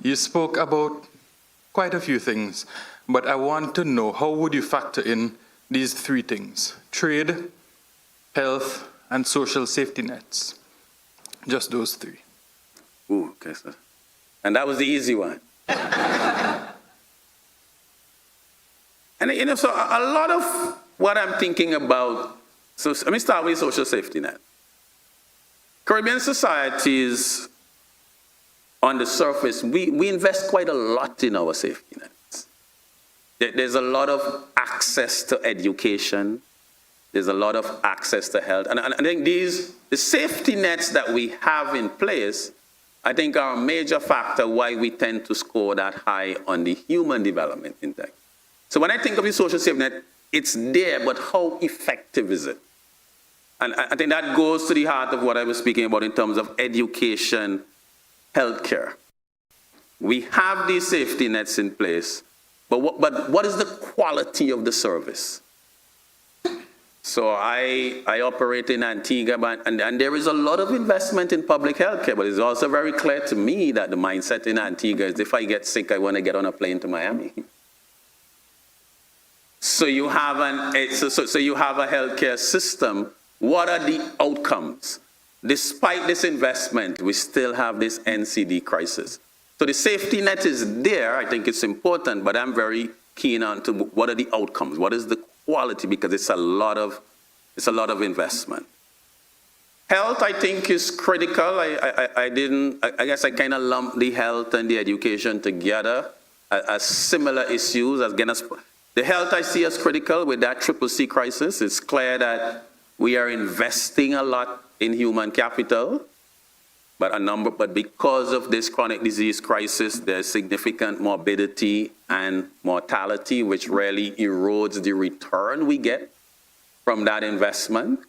You spoke about quite a few things, but I want to know, how would you factor in these three things: trade, health, and social safety nets? Just those three. Ooh, okay, sir. And that was the easy one. And you know, so a lot of what I'm thinking about, so let me start with social safety net. Caribbean societies, on the surface, we invest quite a lot in our safety nets. There's a lot of access to education. There's a lot of access to health. And I think the safety nets that we have in place, I think are a major factor why we tend to score that high on the human development index. So when I think of the social safety net, it's there, but how effective is it? And I think that goes to the heart of what I was speaking about in terms of education, healthcare. We have these safety nets in place, but what is the quality of the service? So I operate in Antigua, and there is a lot of investment in public healthcare, but it's also very clear to me that the mindset in Antigua is if I get sick, I want to get on a plane to Miami. So you have so you have a healthcare system. What are the outcomes? Despite this investment, we still have this NCD crisis. So the safety net is there. I think it's important, but I'm very keen on to what are the outcomes? What is the quality? Because it's a lot of investment. Health, I think, is critical. I guess I kind of lumped the health and the education together as similar issues. The health I see as critical with that CCC crisis. It's clear that we are investing a lot in human capital, but because of this chronic disease crisis, there's significant morbidity and mortality, which really erodes the return we get from that investment.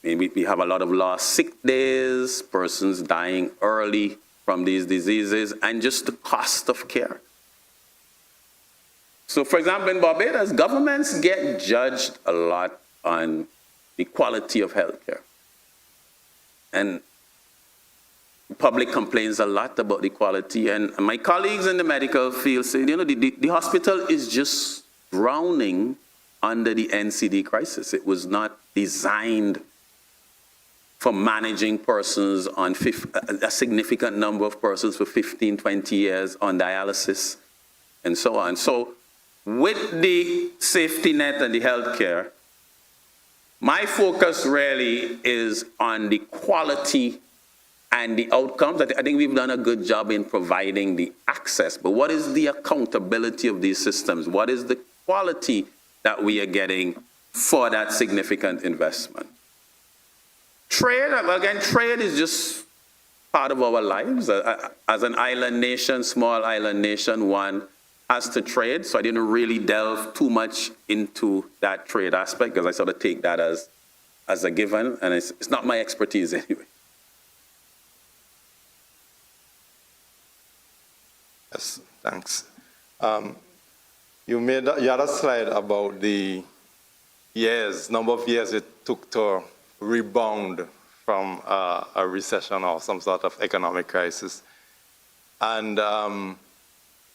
Maybe we have a lot of lost sick days, persons dying early from these diseases, and just the cost of care. So, for example, in Barbados, governments get judged a lot on the quality of healthcare. And the public complains a lot about the quality. And my colleagues in the medical field say, you know, the hospital is just drowning under the NCD crisis. It was not designed for managing persons on a significant number of persons for 15, 20 years on dialysis and so on. So with the safety net and the healthcare, my focus really is on the quality and the outcomes. I think we've done a good job in providing the access, but what is the accountability of these systems? What is the quality that we are getting for that significant investment? Trade, well, again, trade is just part of our lives. As an island nation, small island nation, one has to trade, so I didn't really delve too much into that trade aspect because I sort of take that as a given, and it's not my expertise anyway. Yes, thanks. You had a slide about the number of years it took to rebound from a recession or some sort of economic crisis. And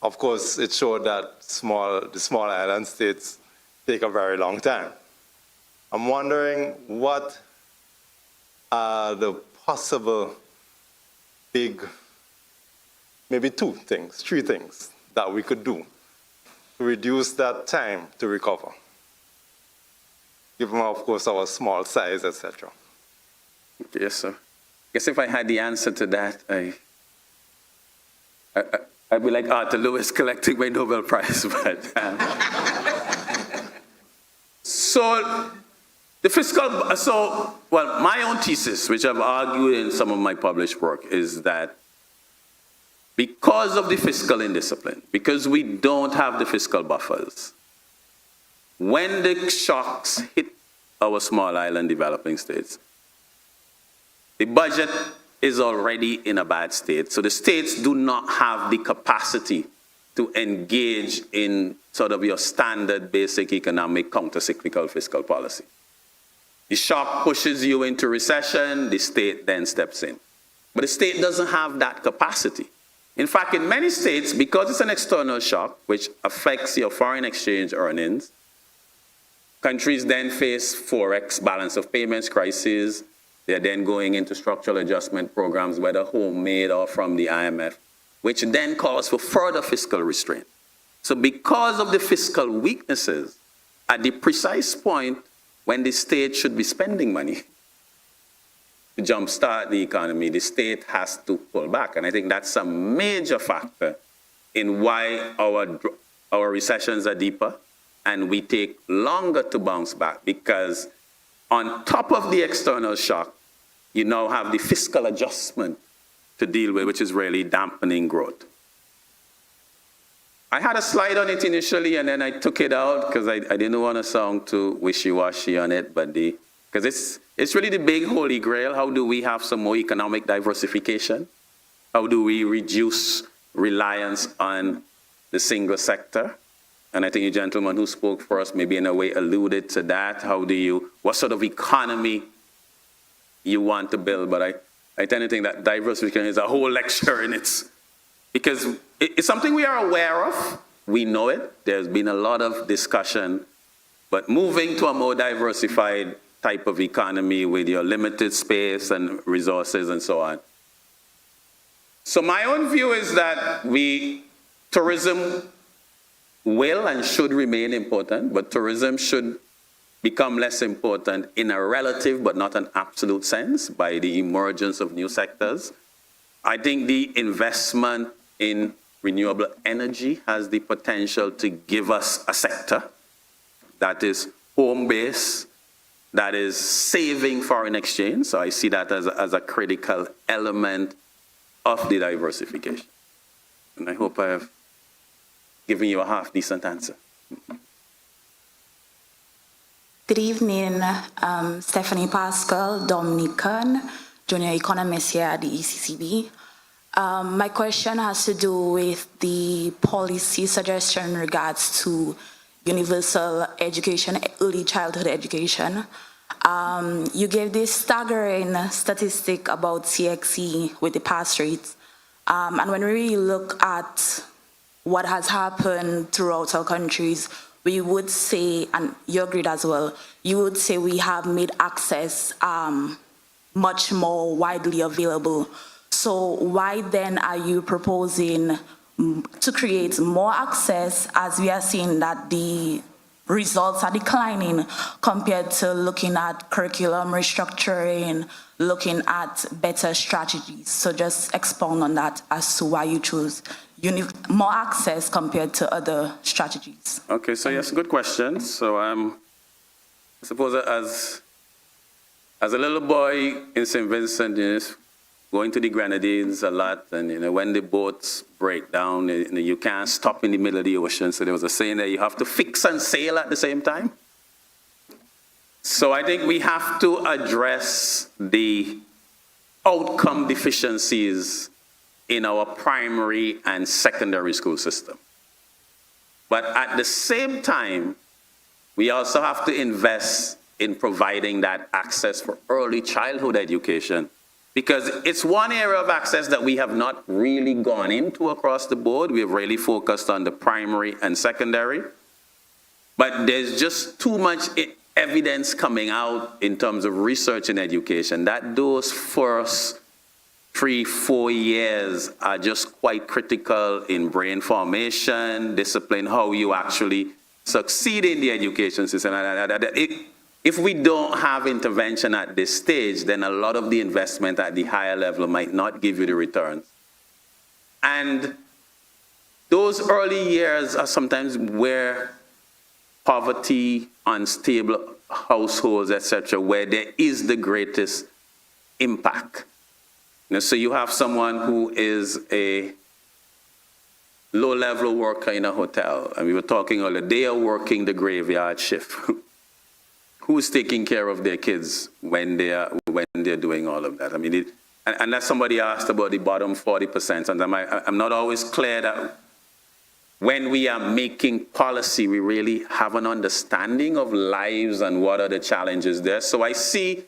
of course, it showed that the small island states take a very long time. I'm wondering what are the possible maybe three things that we could do to reduce that time to recover, given, of course, our small size, etc. Yes, sir. I guess if I had the answer to that, I'd be like Arthur Lewis collecting my Nobel Prize. But so my own thesis, which I've argued in some of my published work, is that because of the fiscal indiscipline, because we don't have the fiscal buffers, when the shocks hit our small island developing states, the budget is already in a bad state. So the states do not have the capacity to engage in sort of your standard basic economic counter-cyclical fiscal policy. The shock pushes you into recession, the state then steps in. But the state doesn't have that capacity. In fact, in many states, because it's an external shock, which affects your foreign exchange earnings, countries then face Forex balance of payments crises. They're then going into structural adjustment programs, whether homemade or from the IMF, which then calls for further fiscal restraint. So because of the fiscal weaknesses, at the precise point when the state should be spending money to jumpstart the economy, the state has to pull back. And I think that's a major factor in why our recessions are deeper and we take longer to bounce back, because on top of the external shock, you now have the fiscal adjustment to deal with, which is really dampening growth. I had a slide on it initially, and then I took it out because I didn't want to sound too wishy-washy on it, but because it's really the big holy grail. How do we have some more economic diversification? How do we reduce reliance on the single sector? And I think you gentlemen who spoke first maybe in a way alluded to that. What sort of economy you want to build? But I tend to think that diversification is a whole lecture in its, because it's something we are aware of. We know it. There's been a lot of discussion, but moving to a more diversified type of economy with your limited space and resources and so on. So my own view is that tourism will and should remain important, but tourism should become less important in a relative but not an absolute sense by the emergence of new sectors. I think the investment in renewable energy has the potential to give us a sector that is home-based, that is saving foreign exchange. So I see that as a critical element of the diversification. And I hope I have given you a half-decent answer. Good evening, Stephanie Pascal, Dominican, junior economist here at the ECCB. My question has to do with the policy suggestion in regards to universal education, early childhood education. You gave this staggering statistic about CXC with the pass rates. And when we really look at what has happened throughout our countries, we would say, and you agreed as well, you would say we have made access much more widely available. So why then are you proposing to create more access, as we are seeing that the results are declining compared to looking at curriculum restructuring, looking at better strategies? So just expound on that as to why you choose more access compared to other strategies. Okay, so yes, good question. So I suppose as a little boy in St. Vincent, going to the Grenadines a lot, and when the boats break down, you can't stop in the middle of the ocean. So there was a saying that you have to fix and sail at the same time. So I think we have to address the outcome deficiencies in our primary and secondary school system. But at the same time, we also have to invest in providing that access for early childhood education, because it's one area of access that we have not really gone into across the board. We have really focused on the primary and secondary. But there's just too much evidence coming out in terms of research in education that those first 3-4 years are just quite critical in brain formation, discipline, how you actually succeed in the education system. If we don't have intervention at this stage, then a lot of the investment at the higher level might not give you the returns. And those early years are sometimes where poverty, unstable households, etc., where there is the greatest impact. So you have someone who is a low-level worker in a hotel, and we were talking earlier, they are working the graveyard shift. Who's taking care of their kids when they're doing all of that? I mean, unless somebody asked about the bottom 40%, and I'm not always clear that when we are making policy, we really have an understanding of lives and what are the challenges there. So I see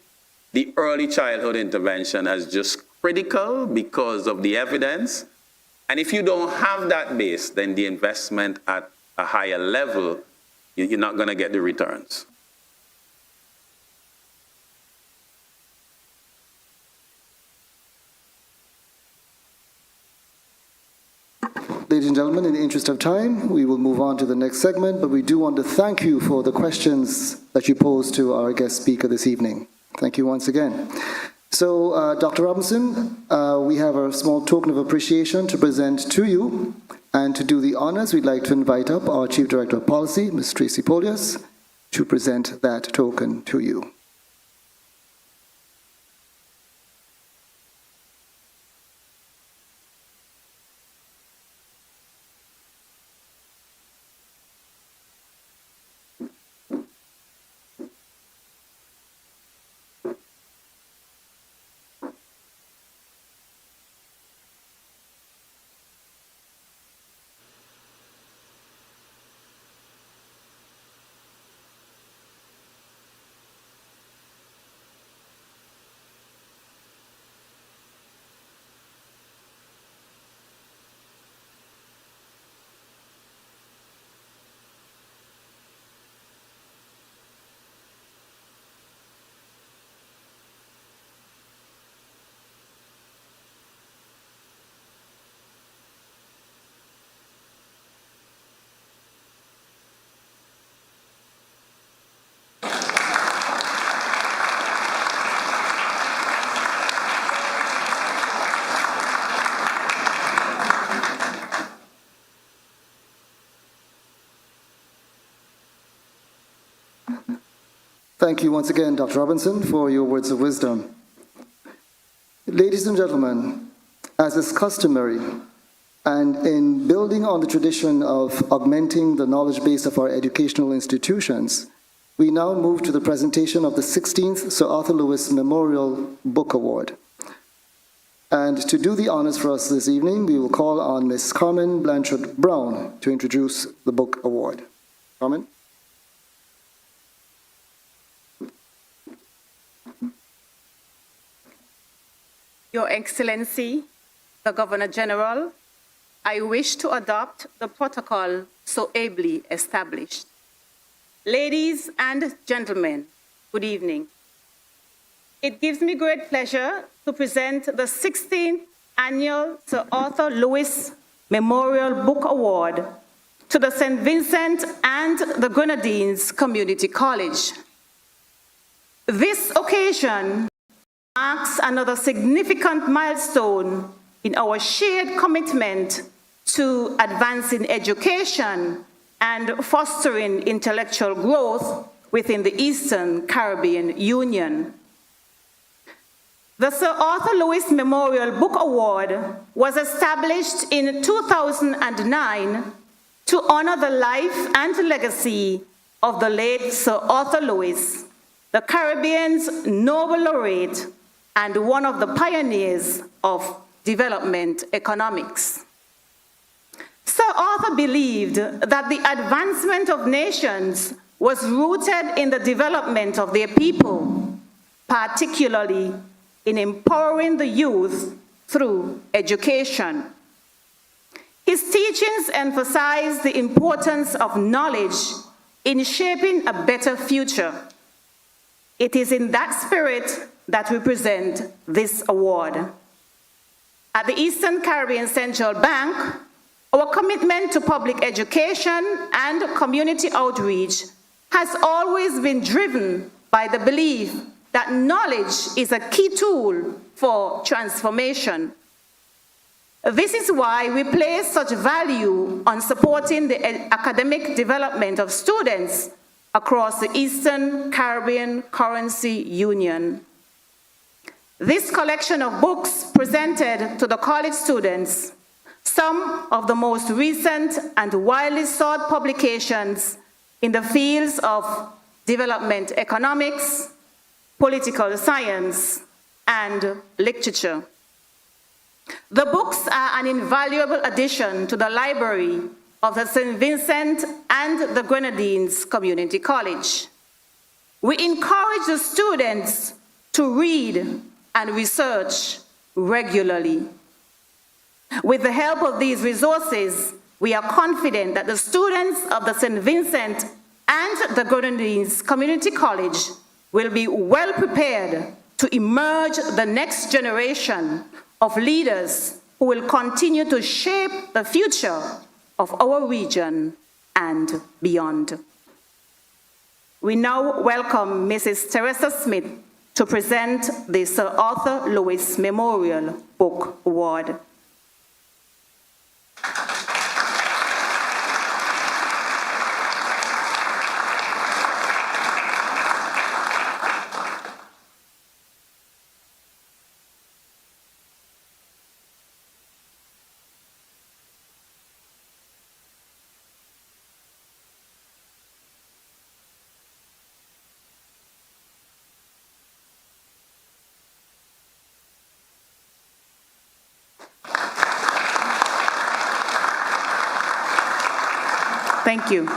the early childhood intervention as just critical because of the evidence, And if you don't have that base, then the investment at a higher level, you're not going to get the returns. Ladies and gentlemen, in the interest of time, we will move on to the next segment, but we do want to thank you for the questions that you posed to our guest speaker this evening. Thank you once again. So, Dr. Robinson, we have a small token of appreciation to present to you, and to do the honors, we'd like to invite up our Chief Director of Policy, Ms. Tracy Polius, to present that token to you. Thank you once again, Dr. Robinson, for your words of wisdom. Ladies and gentlemen, as is customary, and in building on the tradition of augmenting the knowledge base of our educational institutions, we now move to the presentation of the 16th Sir Arthur Lewis Memorial Book Award. And to do the honors for us this evening, we will call on Ms. Carmen Blanchard Brown to introduce the book award. Carmen? Your Excellency, the Governor General, I wish to adopt the protocol so ably established. Ladies and gentlemen, good evening. It gives me great pleasure to present the 16th Annual Sir Arthur Lewis Memorial Book Award to the St. Vincent and the Grenadines Community College. This occasion marks another significant milestone in our shared commitment to advancing education and fostering intellectual growth within the Eastern Caribbean Union. The Sir Arthur Lewis Memorial Book Award was established in 2009 to honor the life and legacy of the late Sir Arthur Lewis, the Caribbean's Nobel laureate and one of the pioneers of development economics. Sir Arthur believed that the advancement of nations was rooted in the development of their people, particularly in empowering the youth through education. His teachings emphasized the importance of knowledge in shaping a better future. It is in that spirit that we present this award. At the Eastern Caribbean Central Bank, our commitment to public education and community outreach has always been driven by the belief that knowledge is a key tool for transformation. This is why we place such value on supporting the academic development of students across the Eastern Caribbean Currency Union. This collection of books presented to the college students some of the most recent and widely sought publications in the fields of development economics, political science, and literature. The books are an invaluable addition to the library of the St. Vincent and the Grenadines Community College. We encourage the students to read and research regularly. With the help of these resources, we are confident that the students of the St. Vincent and the Grenadines Community College will be well prepared to emerge the next generation of leaders who will continue to shape the future of our region and beyond. We now welcome Mrs. Teresa Smith to present the Sir Arthur Lewis Memorial Book Award. Thank you.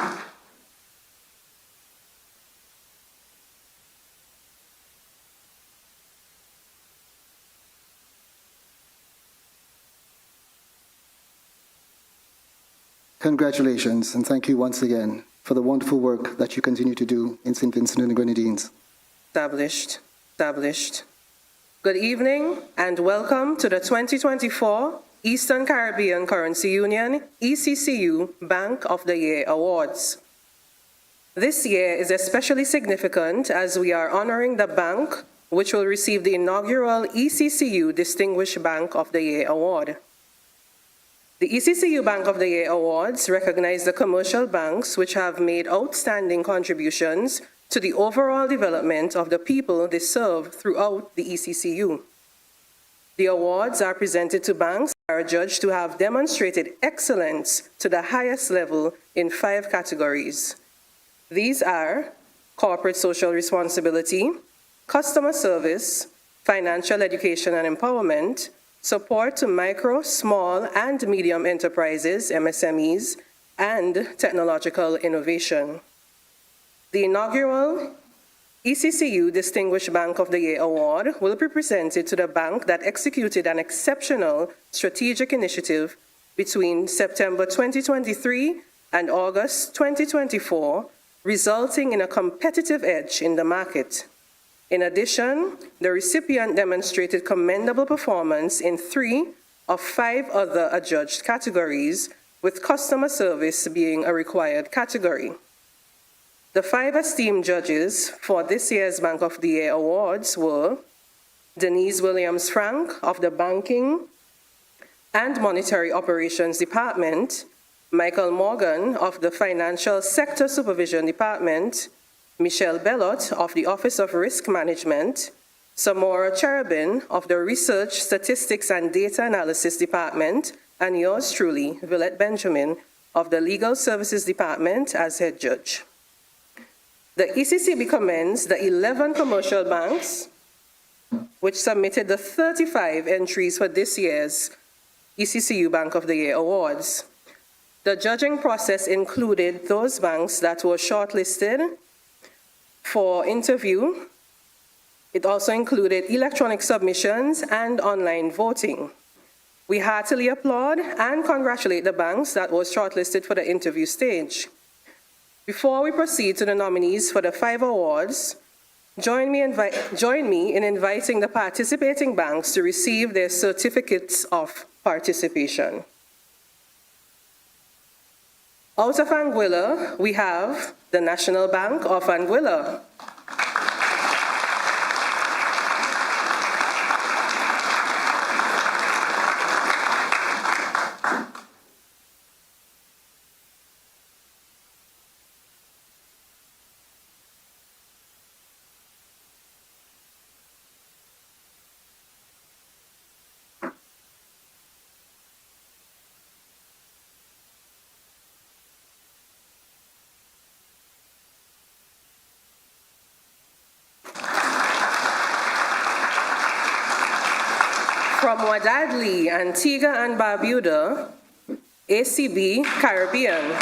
Congratulations, and thank you once again for the wonderful work that you continue to do in St. Vincent and the Grenadines. Established. Good evening and welcome to the 2024 Eastern Caribbean Currency Union ECCU Bank of the Year Awards. This year is especially significant as we are honoring the bank which will receive the inaugural ECCU Distinguished Bank of the Year Award. The ECCU Bank of the Year Awards recognize the commercial banks which have made outstanding contributions to the overall development of the people they serve throughout the ECCU. The awards are presented to banks that are judged to have demonstrated excellence to the highest level in 5 categories. These are corporate social responsibility, customer service, financial education and empowerment, support to micro, small, and medium enterprises, MSMEs, and technological innovation. The inaugural ECCU Distinguished Bank of the Year Award will be presented to the bank that executed an exceptional strategic initiative between September 2023 and August 2024, resulting in a competitive edge in the market. In addition, the recipient demonstrated commendable performance in 3 of 5 other adjudged categories, with customer service being a required category. The 5 esteemed judges for this year's Bank of the Year Awards were Denise Williams-Frank of the Banking and Monetary Operations Department, Michael Morgan of the Financial Sector Supervision Department, Michelle Bellot of the Office of Risk Management, Samora Cherubin of the Research, Statistics and Data Analysis Department, and yours truly, Villette Benjamin of the Legal Services Department as head judge. The ECCB commends the 11 commercial banks which submitted the 35 entries for this year's ECCU Bank of the Year Awards. The judging process included those banks that were shortlisted for interview. It also included electronic submissions and online voting. We heartily applaud and congratulate the banks that were shortlisted for the interview stage. Before we proceed to the nominees for the 5 awards, join me in inviting the participating banks to receive their certificates of participation. Out of Anguilla, we have the National Bank of Anguilla. From Wadadli, Antigua and Barbuda, ACB Caribbean.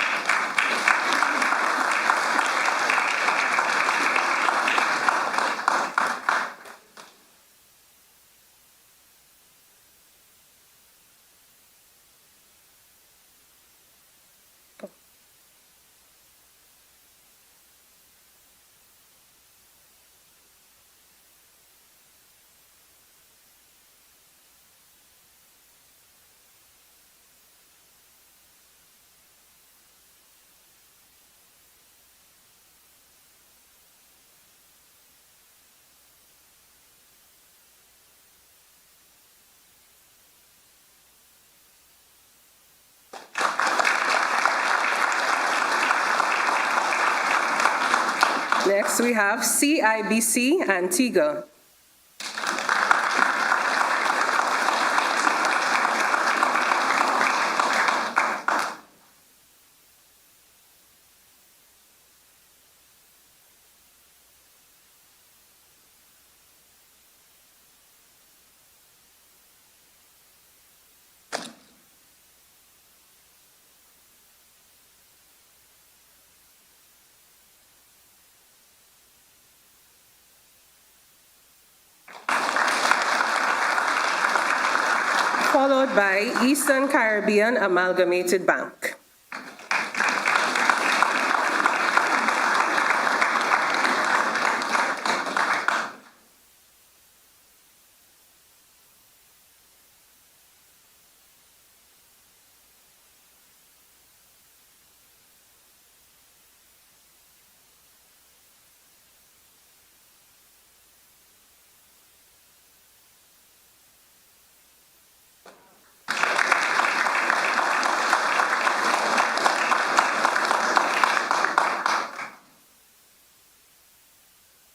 Next, we have CIBC Antigua. Followed by Eastern Caribbean Amalgamated Bank.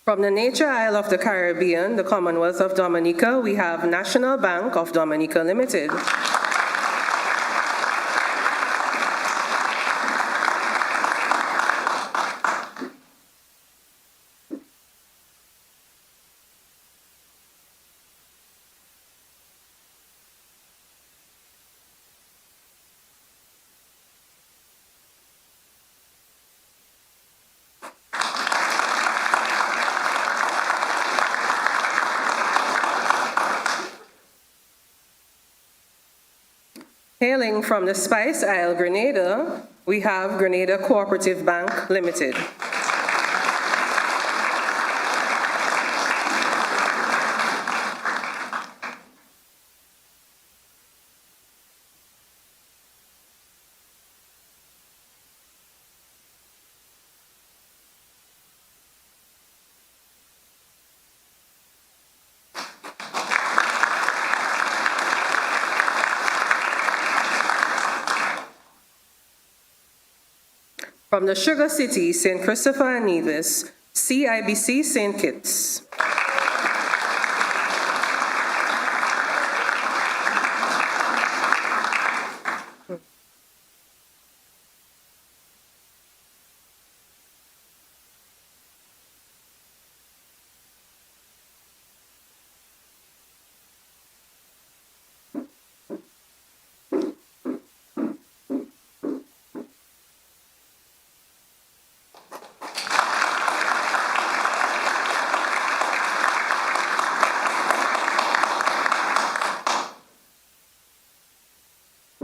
From the Nature Isle of the Caribbean, the Commonwealth of Dominica, we have National Bank of Dominica Limited. Hailing from the Spice Isle, Grenada, we have Grenada Cooperative Bank Limited. From the Sugar City, St. Christopher and Nevis, CIBC St. Kitts.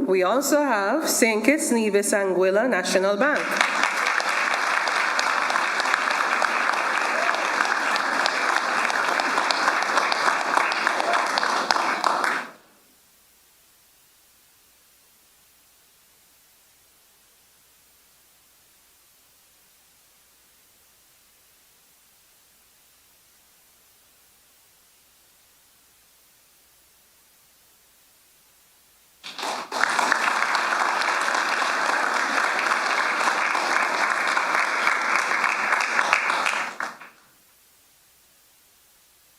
We also have St. Kitts Nevis Anguilla National Bank.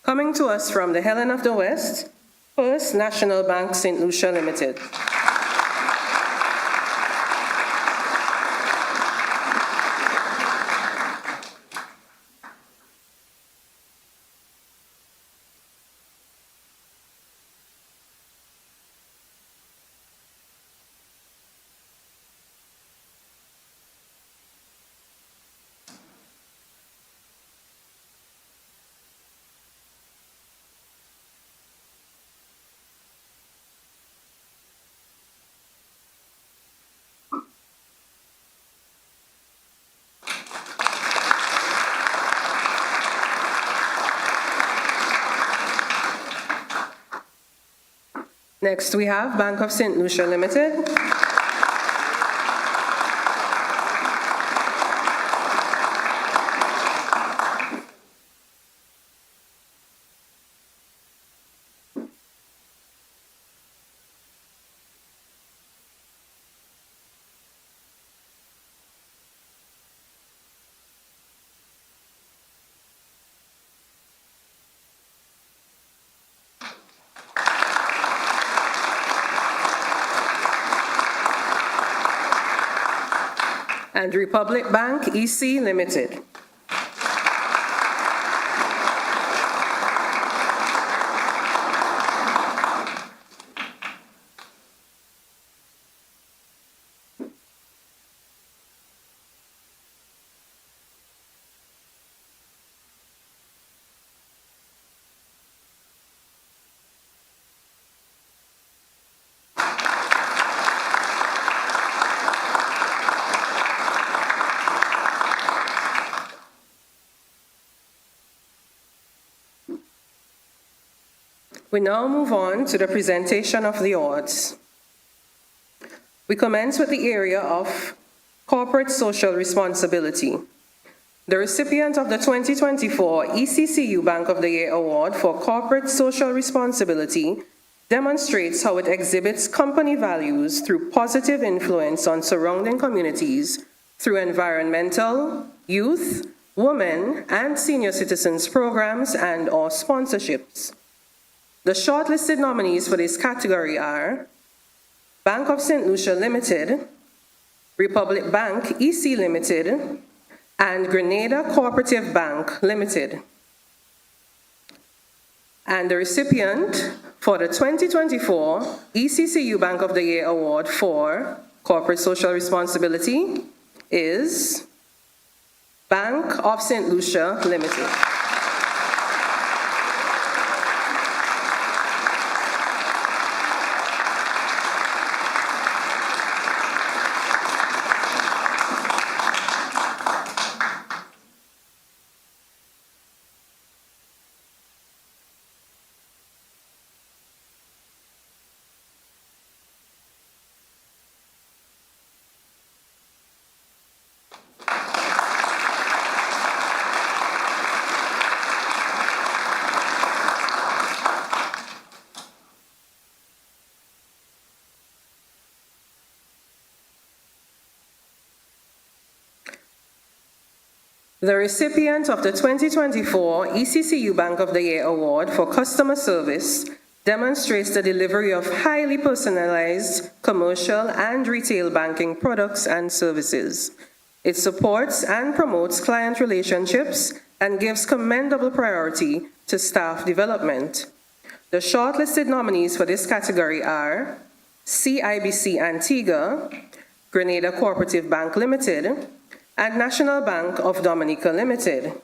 Coming to us from the Helen of the West, First National Bank St. Lucia Limited. Next, we have Bank of St. Lucia Limited. and Republic Bank EC Limited. We now move on to the presentation of the awards. We commence with the area of corporate social responsibility. The recipient of the 2024 ECCU Bank of the Year Award for Corporate Social Responsibility demonstrates how it exhibits company values through positive influence on surrounding communities through environmental, youth, women, and senior citizens programs and/or sponsorships. The shortlisted nominees for this category are Bank of St. Lucia Limited, Republic Bank EC Limited, and Grenada Cooperative Bank Limited. And the recipient for the 2024 ECCU Bank of the Year Award for Corporate Social Responsibility is Bank of St. Lucia Limited. The recipient of the 2024 ECCU Bank of the Year Award for Customer Service demonstrates the delivery of highly personalized commercial and retail banking products and services. It supports and promotes client relationships and gives commendable priority to staff development. The shortlisted nominees for this category are CIBC Antigua, Grenada Cooperative Bank Limited, and National Bank of Dominica Limited.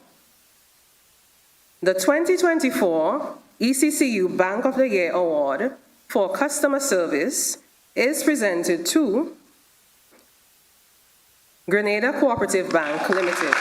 The 2024 ECCU Bank of the Year Award for Customer Service is presented to Grenada Cooperative Bank Limited.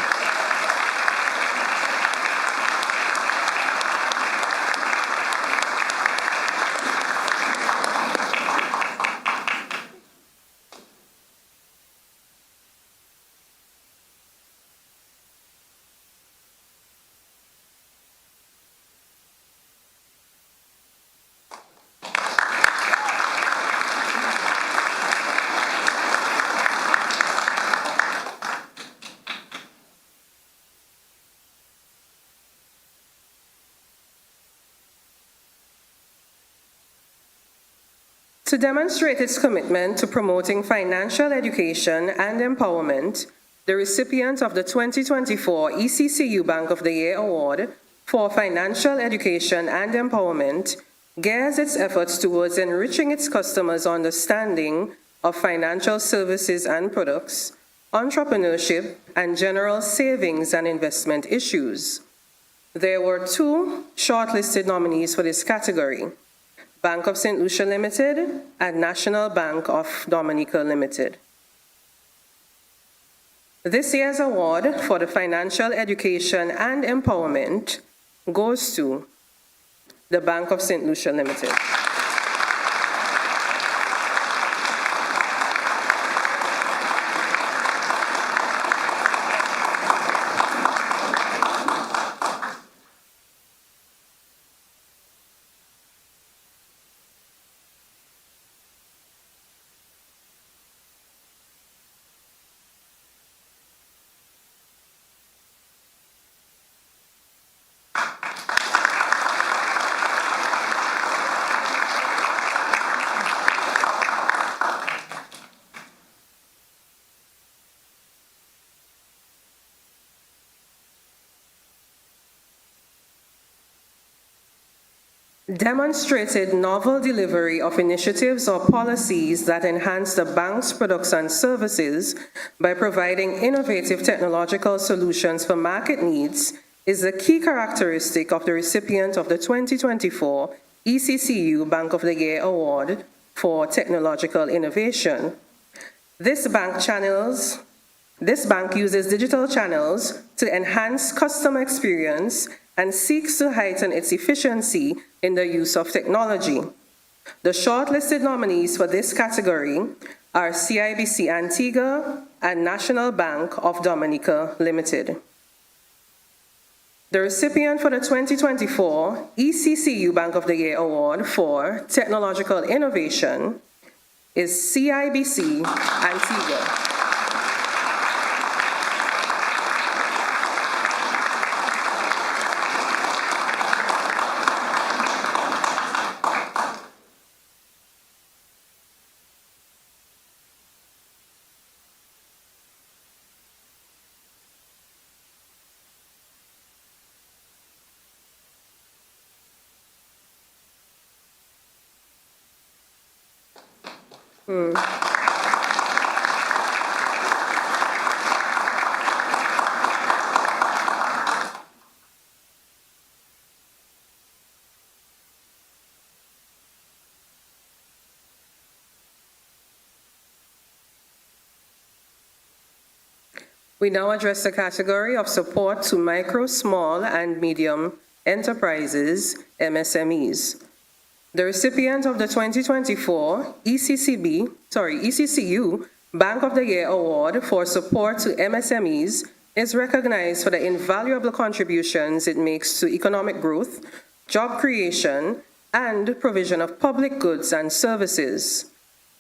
To demonstrate its commitment to promoting financial education and empowerment, the recipient of the 2024 ECCU Bank of the Year Award for Financial Education and Empowerment gears its efforts towards enriching its customers' understanding of financial services and products, entrepreneurship, and general savings and investment issues. There were 2 shortlisted nominees for this category: Bank of St. Lucia Limited and National Bank of Dominica Limited. This year's award for the financial education and empowerment goes to the Bank of St. Lucia Limited. demonstrated novel delivery of initiatives or policies that enhance the bank's products and services by providing innovative technological solutions for market needs is a key characteristic of the recipient of the 2024 ECCU Bank of the Year Award for Technological Innovation. This bank uses digital channels to enhance customer experience and seeks to heighten its efficiency in the use of technology. The shortlisted nominees for this category are CIBC Antigua and National Bank of Dominica Limited. The recipient for the 2024 ECCU Bank of the Year Award for Technological Innovation is CIBC Antigua. We now address the category of support to micro, small, and medium enterprises, MSMEs. The recipient of the 2024 ECCU Bank of the Year Award for support to MSMEs is recognized for the invaluable contributions it makes to economic growth, job creation, and provision of public goods and services.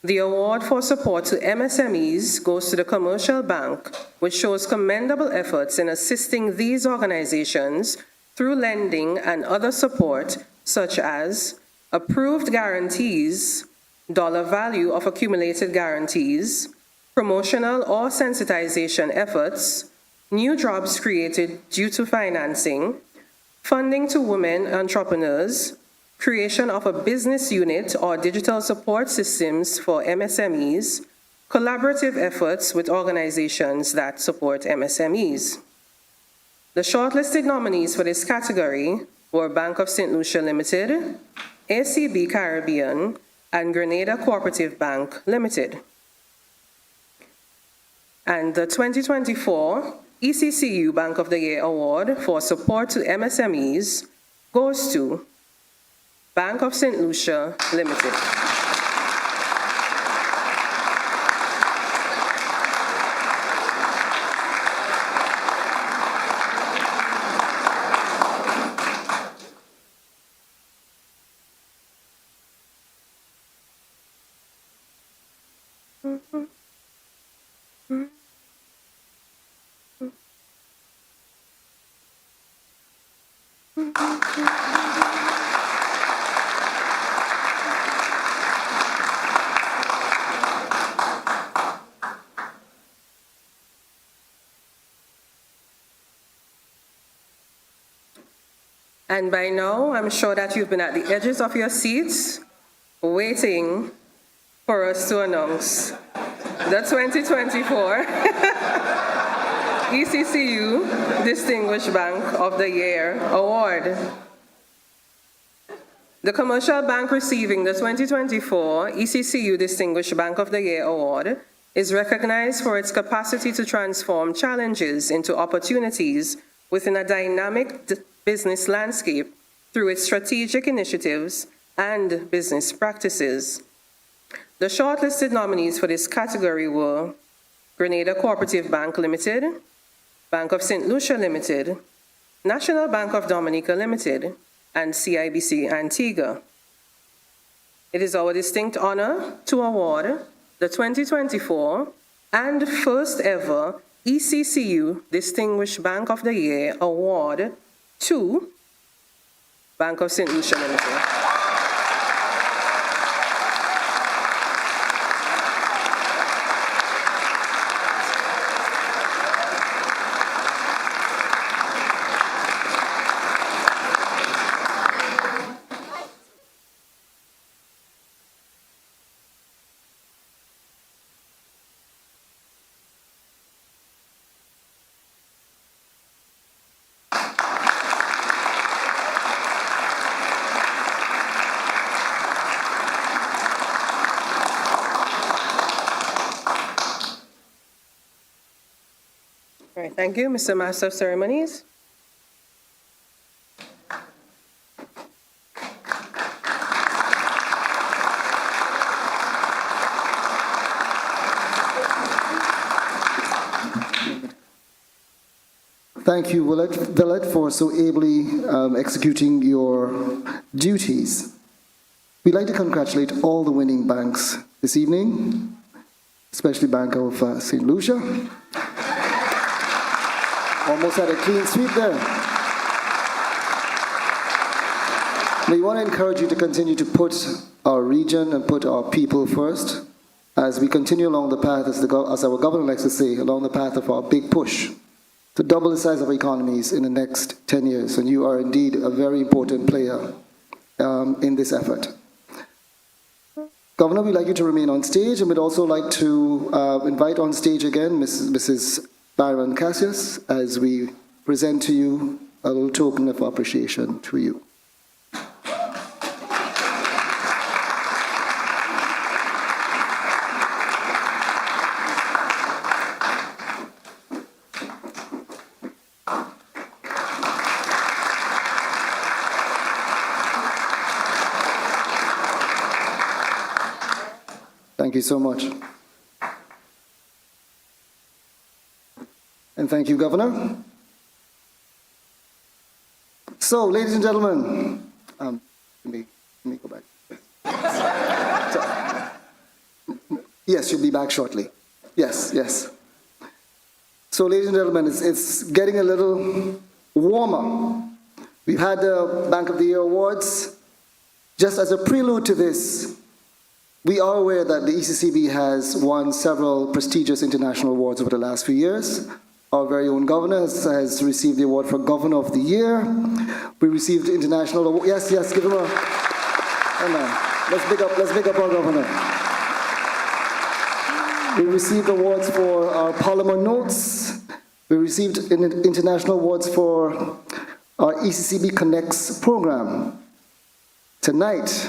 The award for support to MSMEs goes to the Commercial Bank, which shows commendable efforts in assisting these organizations through lending and other support, such as approved guarantees, dollar value of accumulated guarantees, promotional or sensitization efforts, new jobs created due to financing, funding to women entrepreneurs, creation of a business unit or digital support systems for MSMEs, collaborative efforts with organizations that support MSMEs. The shortlisted nominees for this category were Bank of St. Lucia Limited, ACB Caribbean, and Grenada Cooperative Bank Limited. And the 2024 ECCU Bank of the Year Award for support to MSMEs goes to Bank of St. Lucia Limited. And by now, I'm sure that you've been at the edges of your seats, waiting for us to announce the 2024 ECCU Distinguished Bank of the Year Award. The commercial bank receiving the 2024 ECCU Distinguished Bank of the Year Award is recognized for its capacity to transform challenges into opportunities within a dynamic business landscape through its strategic initiatives and business practices. The shortlisted nominees for this category were Grenada Cooperative Bank Limited, Bank of St. Lucia Limited, National Bank of Dominica Limited, and CIBC Antigua. It is our distinct honor to award the 2024 and first ever ECCU Distinguished Bank of the Year Award to Bank of St. Lucia Limited. All right, thank you, Mr. Master of Ceremonies. Thank you, Villette, for so ably executing your duties. We'd like to congratulate all the winning banks this evening, especially Bank of St. Lucia. Almost had a clean sweep there. We want to encourage you to continue to put our region and put our people first as we continue along the path, as our governor likes to say, along the path of our big push to double the size of our economies in the next 10 years. And you are indeed a very important player in this effort. Governor, we'd like you to remain on stage, and we'd also like to invite on stage again Mrs. Byron Cassius as we present to you a little token of appreciation to you. Thank you so much. And thank you, Governor. So, ladies and gentlemen, let me go back. Yes, you'll be back shortly. Yes. So, ladies and gentlemen, it's getting a little warmer. We've had the Bank of the Year Awards. Just as a prelude to this, we are aware that the ECCB has won several prestigious international awards over the last few years. Our very own governor has received the award for Governor of the Year. We received international award. Yes, give him a. Let's big up our governor. We received awards for our Parliament notes. We received international awards for our ECCB Connects program. Tonight,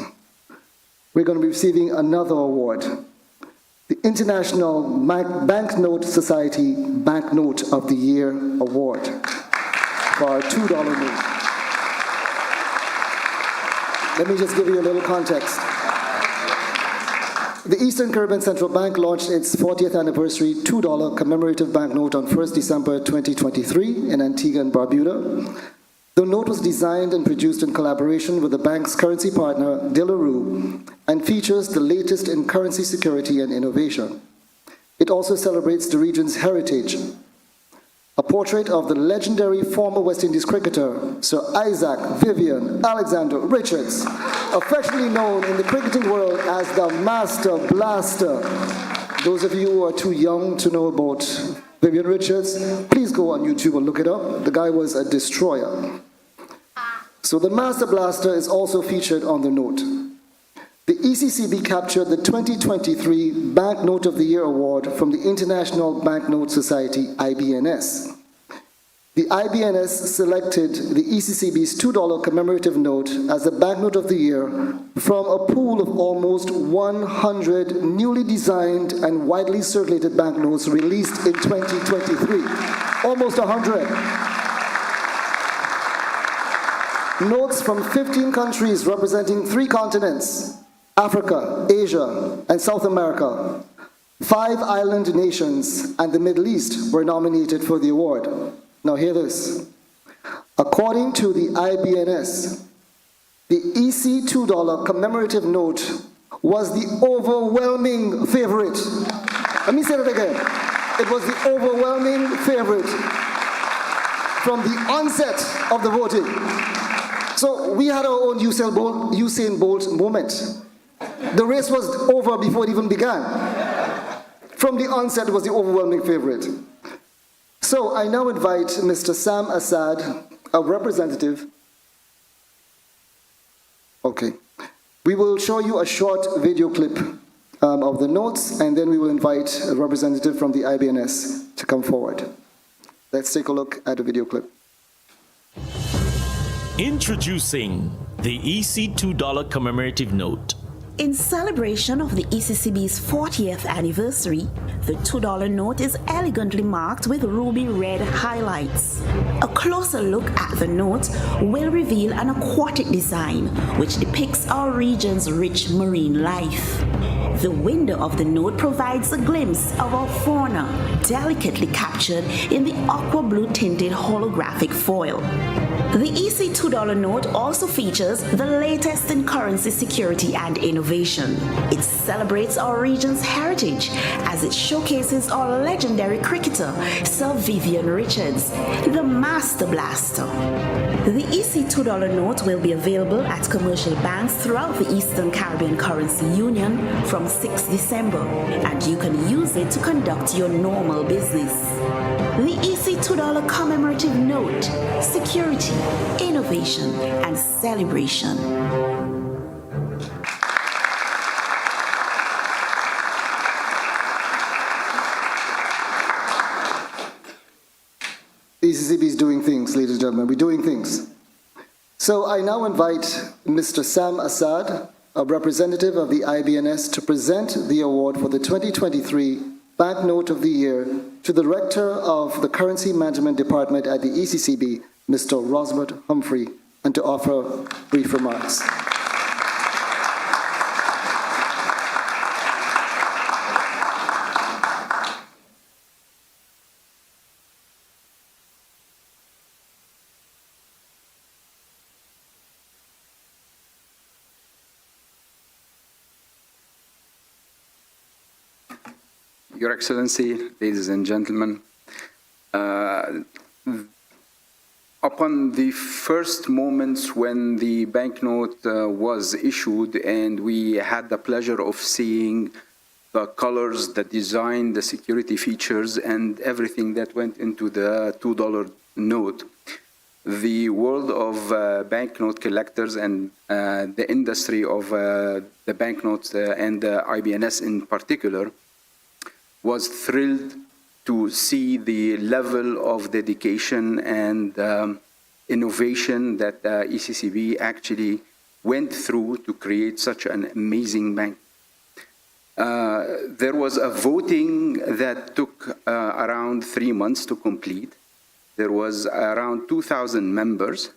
we're going to be receiving another award, the International Banknote Society Banknote of the Year Award for our $2 note. Let me just give you a little context. The Eastern Caribbean Central Bank launched its 40th anniversary $2 commemorative banknote on 1st December 2023 in Antigua and Barbuda. The note was designed and produced in collaboration with the bank's currency partner, De La Rue, and features the latest in currency security and innovation. It also celebrates the region's heritage. A portrait of the legendary former West Indies cricketer, Sir Isaac Vivian Alexander Richards, affectionately known in the cricketing world as the Master Blaster. Those of you who are too young to know about Vivian Richards, please go on YouTube and look it up. The guy was a destroyer. So the Master Blaster is also featured on the note. The ECCB captured the 2023 Banknote of the Year Award from the International Banknote Society, IBNS. The IBNS selected the ECCB's $2 commemorative note as the Banknote of the Year from a pool of almost 100 newly designed and widely circulated banknotes released in 2023. Almost 100. Notes from 15 countries representing 3 continents, Africa, Asia, and South America, 5 island nations, and the Middle East were nominated for the award. Now hear this. According to the IBNS, the EC $2 commemorative note was the overwhelming favorite. Let me say that again. It was the overwhelming favorite from the onset of the voting. So we had our own Usain Bolt moment. The race was over before it even began. From the onset, it was the overwhelming favorite. So I now invite Mr. Sam Assad, a representative. Okay. We will show you a short video clip of the notes, and then we will invite a representative from the IBNS to come forward. Let's take a look at the video clip. Introducing the EC $2 commemorative note. In celebration of the ECCB's 40th anniversary, the $2 note is elegantly marked with ruby red highlights. A closer look at the note will reveal an aquatic design which depicts our region's rich marine life. The window of the note provides a glimpse of our fauna, delicately captured in the aqua blue tinted holographic foil. The EC $2 note also features the latest in currency security and innovation. It celebrates our region's heritage as it showcases our legendary cricketer, Sir Vivian Richards, the Master Blaster. The EC $2 note will be available at commercial banks throughout the Eastern Caribbean Currency Union from 6 December, and you can use it to conduct your normal business. The EC $2 commemorative note, security, innovation, and celebration. The ECCB is doing things, ladies and gentlemen. We're doing things. So I now invite Mr. Sam Assad, a representative of the IBNS, to present the award for the 2023 Banknote of the Year to the Director of the Currency Management Department at the ECCB, Mr. Rosbert Humphrey, and to offer brief remarks. Your Excellency, ladies and gentlemen, upon the first moments when the banknote was issued and we had the pleasure of seeing the colors, the design, the security features, and everything that went into the $2 note, the world of banknote collectors and the industry of the banknotes and the IBNS in particular was thrilled to see the level of dedication and innovation that ECCB actually went through to create such an amazing bank. There was a voting that took around 3 months to complete. There was around 2,000 members,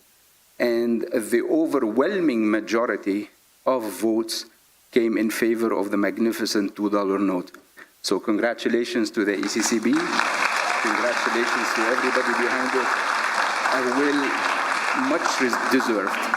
and the overwhelming majority of votes came in favor of the magnificent $2 note. So congratulations to the ECCB, congratulations to everybody behind it. A will much deserved.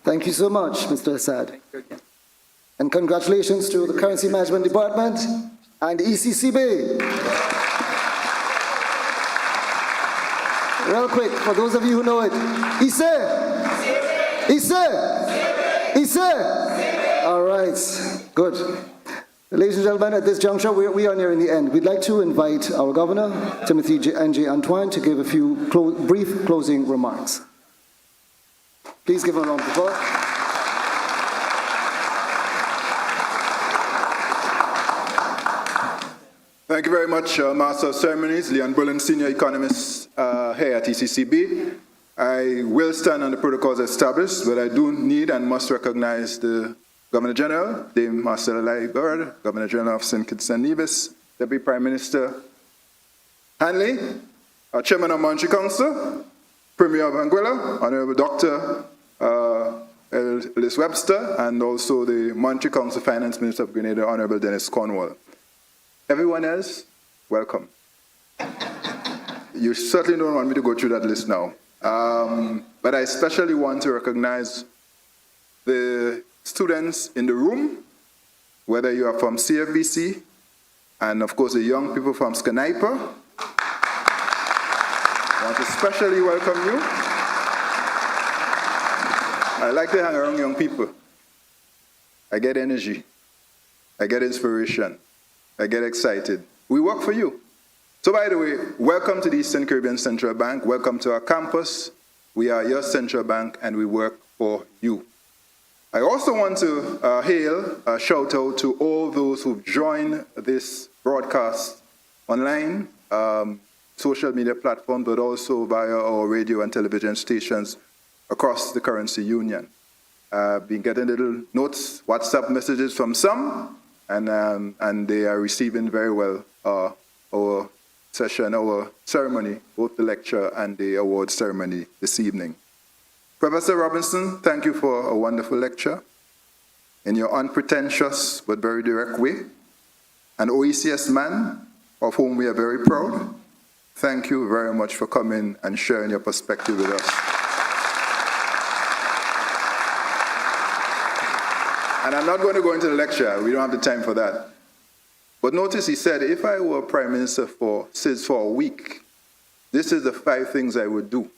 Thank you so much, Mr. Assad. And congratulations to the Currency Management Department and ECCB. Real quick, for those of you who know it, Ise! All right, good. Ladies and gentlemen, at this juncture, we are nearing the end. We'd like to invite our Governor, Timothy N.J. Antoine, to give a few brief closing remarks. Please give him a round of applause. Thank you very much, Master of Ceremonies, Leon Bullen, Senior Economist here at ECCB. I will stand on the protocols established, but I do need and must recognize the Governor General, Dame Marcella Lai-Bird, Governor General of St. Kitts and Nevis, Deputy Prime Minister Hanley, our Chairman of Monetary Council, Premier of Anguilla, Honorable Dr. Ellis Webster, and also the Monetary Council Finance Minister of Grenada, Honorable Dennis Cornwall. Everyone else, welcome. You certainly don't want me to go through that list now. But I especially want to recognize the students in the room, whether you are from CFBC, and of course the young people from Scanaipa. I want to especially welcome you. I like to hang around young people. I get energy. I get inspiration. I get excited. We work for you. So by the way, welcome to the Eastern Caribbean Central Bank. Welcome to our campus. We are your central bank and we work for you. I also want to hail a shout out to all those who've joined this broadcast online, social media platforms, but also via our radio and television stations across the currency union. I've been getting little notes, WhatsApp messages from some, and they are receiving very well our session, our ceremony, both the lecture and the award ceremony this evening. Professor Robinson, thank you for a wonderful lecture in your unpretentious but very direct way. An OECS man of whom we are very proud. Thank you very much for coming and sharing your perspective with us. And I'm not going to go into the lecture. We don't have the time for that. But notice he said, if I were Prime Minister for a week, this is the 5 things I would do.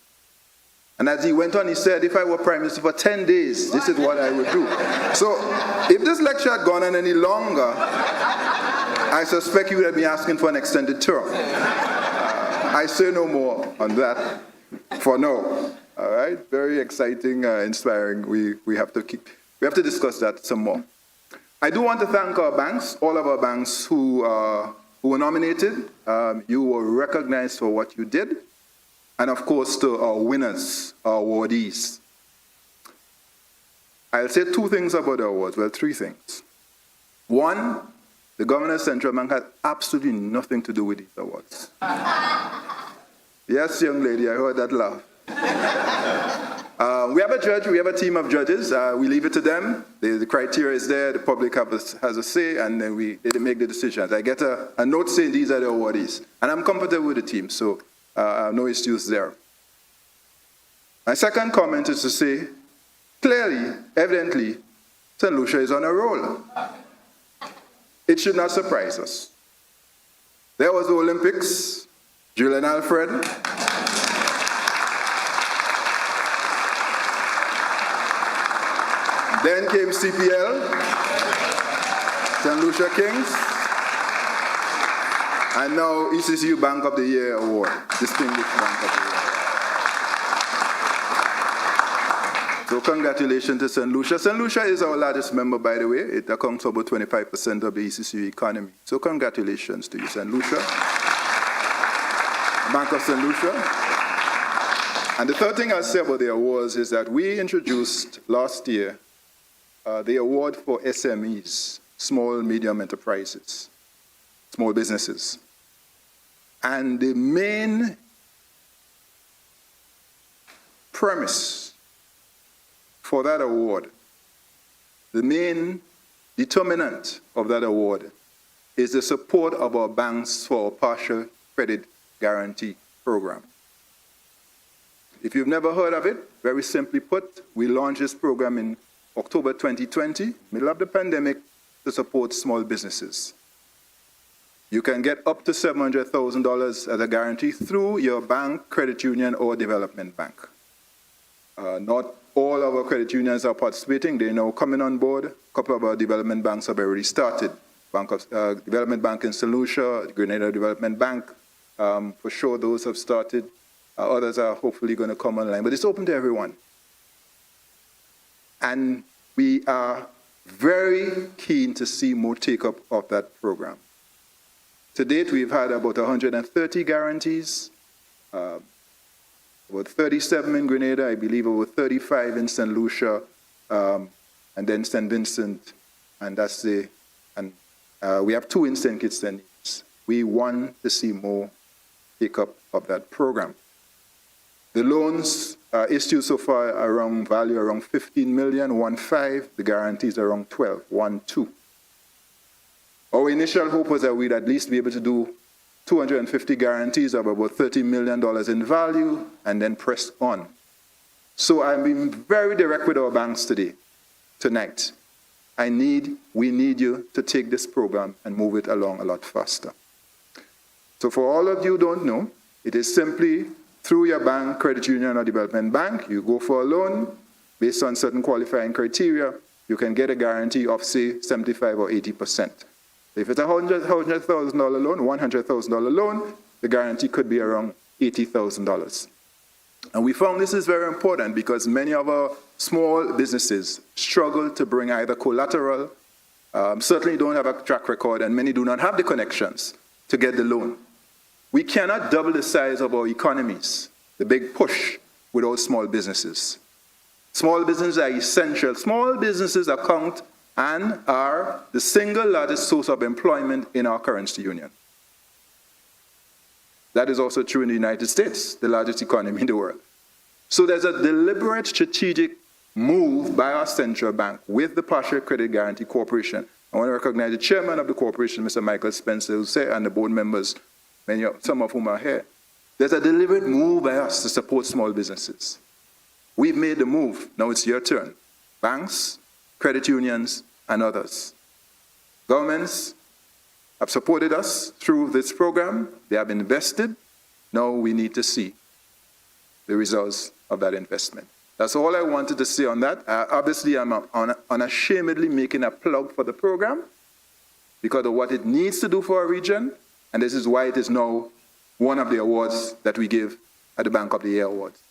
And as he went on, he said, if I were Prime Minister for 10 days, this is what I would do. So if this lecture had gone on any longer, I suspect you would have been asking for an extended term. I say no more on that for now. All right? Very exciting, inspiring. We have to discuss that some more. I do want to thank our banks, all of our banks who were nominated. You were recognized for what you did. And of course, to our winners, our awardees. I'll say 2 things about the awards, well, 3 things. 1, the Governor of Central Bank had absolutely nothing to do with these awards. Yes, young lady, I heard that laugh. We have a judge, we have a team of judges. We leave it to them. The criteria is there, the public has a say, and then they make the decisions. I get a note saying these are the awardees. And I'm comfortable with the team, so no issues there. My second comment is to say, clearly, evidently, St. Lucia is on a roll. It should not surprise us. There was the Olympics, Julian Alfred. Then came CPL, St. Lucia Kings, and now ECCU Bank of the Year Award, Distinguished Bank of the Year. So congratulations to St. Lucia. St. Lucia is our largest member, by the way. It accounts for about 25% of the ECCU economy. So congratulations to you, St. Lucia. Bank of St. Lucia. And the third thing I'll say about the awards is that we introduced last year the award for SMEs, small, medium enterprises, small businesses. And the main premise for that award, the main determinant of that award, is the support of our banks for our partial credit guarantee program. If you've never heard of it, very simply put, we launched this program in October 2020, middle of the pandemic, to support small businesses. You can get up to $700,000 as a guarantee through your bank, credit union, or development bank. Not all of our credit unions are participating. They're now coming on board. A couple of our development banks have already started. Development Bank in St. Lucia, Grenada Development Bank, for sure those have started. Others are hopefully going to come online. But it's open to everyone. And we are very keen to see more take-up of that program. To date, we've had about 130 guarantees, about 37 in Grenada, I believe about 35 in St. Lucia, and then St. Vincent, and we have 2 in St. Kitts and Nevis. We want to see more take-up of that program. The loans issued so far around value around 15 million, 1.5. The guarantees around 12, 1.2. Our initial hope was that we'd at least be able to do 250 guarantees of about $30 million in value and then press on. So I'm being very direct with our banks today. tonight. We need you to take this program and move it along a lot faster. So for all of you who don't know, it is simply through your bank, credit union, or development bank, you go for a loan based on certain qualifying criteria, you can get a guarantee of, say, 75 or 80%. If it's a $100,000 loan, $100,000 loan, the guarantee could be around $80,000. And we found this is very important because many of our small businesses struggle to bring either collateral, certainly don't have a track record, and many do not have the connections to get the loan. We cannot double the size of our economies, the big push, without small businesses. Small businesses are essential. Small businesses account and are the single largest source of employment in our currency union. That is also true in the United States, the largest economy in the world. So there's a deliberate strategic move by our central bank with the Partial Credit Guarantee Corporation. I want to recognize the chairman of the corporation, Mr. Michael Spencer, who's here, and the board members, some of whom are here. There's a deliberate move by us to support small businesses. We've made the move. Now it's your turn. Banks, credit unions, and others. Governments have supported us through this program. They have invested. Now we need to see the results of that investment. That's all I wanted to say on that. Obviously, I'm unashamedly making a plug for the program because of what it needs to do for our region, and this is why it is now one of the awards that we give at the Bank of the Year Awards.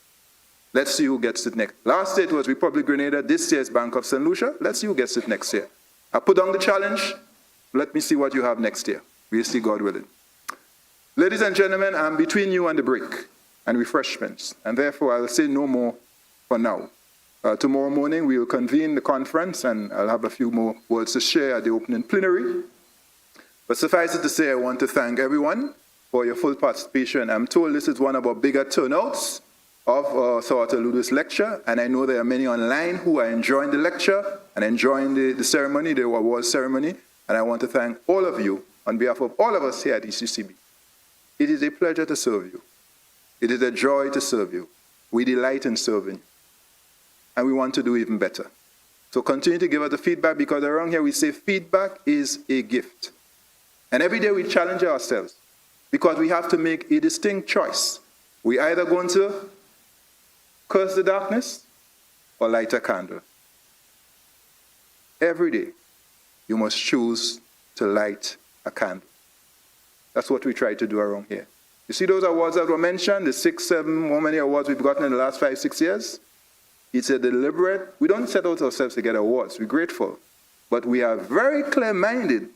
Let's see who gets it next. Last year it was Republic Grenada. This year it's Bank of St. Lucia. Let's see who gets it next year. I put on the challenge. Let me see what you have next year. We'll see, God willing. Ladies and gentlemen, I'm between you and the break and refreshments, and therefore I'll say no more for now. Tomorrow morning we will convene the conference, and I'll have a few more words to share at the opening plenary. But suffice it to say, I want to thank everyone for your full participation. I'm told this is one of our bigger turnouts of Sir Ludo's lecture, and I know there are many online who are enjoying the lecture and enjoying the ceremony, the awards ceremony, and I want to thank all of you on behalf of all of us here at ECCB. It is a pleasure to serve you. It is a joy to serve you. We delight in serving you, and we want to do even better. So continue to give us the feedback, because around here we say feedback is a gift. And every day we challenge ourselves, because we have to make a distinct choice. We either going to curse the darkness or light a candle. Every day, you must choose to light a candle. That's what we try to do around here. You see those awards that were mentioned, the 6, 7, how many awards we've gotten in the last 5, 6 years? It's a deliberate, we don't set out ourselves to get awards, we're grateful. But we are very clear-minded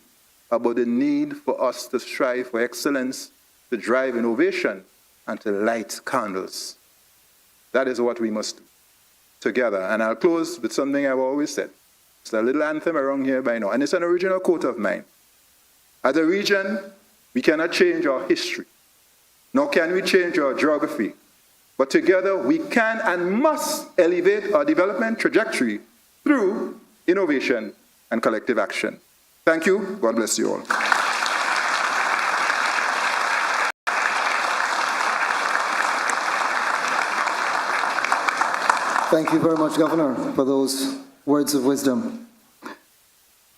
about the need for us to strive for excellence, to drive innovation, and to light candles. That is what we must do together. And I'll close with something I've always said. It's a little anthem around here by now, and it's an original quote of mine. As a region, we cannot change our history, nor can we change our geography. But together, we can and must elevate our development trajectory through innovation and collective action. Thank you. God bless you all. Thank you very much, Governor, for those words of wisdom.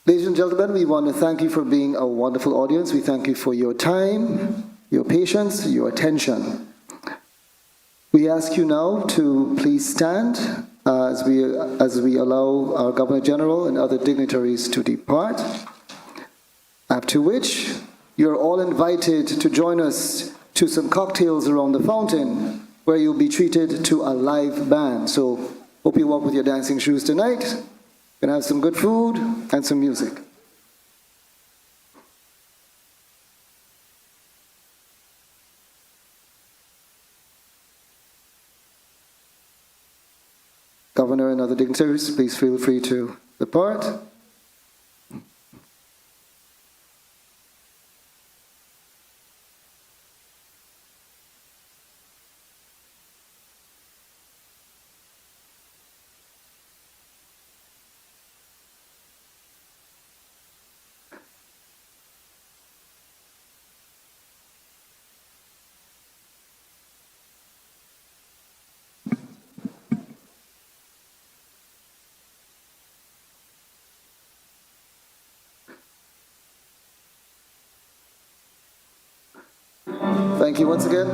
Ladies and gentlemen, we want to thank you for being a wonderful audience. We thank you for your time, your patience, your attention. We ask you now to please stand as we allow our Governor General and other dignitaries to depart, after which you're all invited to join us to some cocktails around the fountain, where you'll be treated to a live band. So hope you walk with your dancing shoes tonight. Gonna have some good food and some music. Governor and other dignitaries, please feel free to depart. Thank you once again.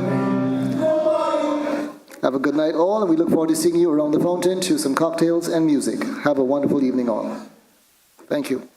Have a good night all, and we look forward to seeing you around the fountain to some cocktails and music. Have a wonderful evening all. Thank you.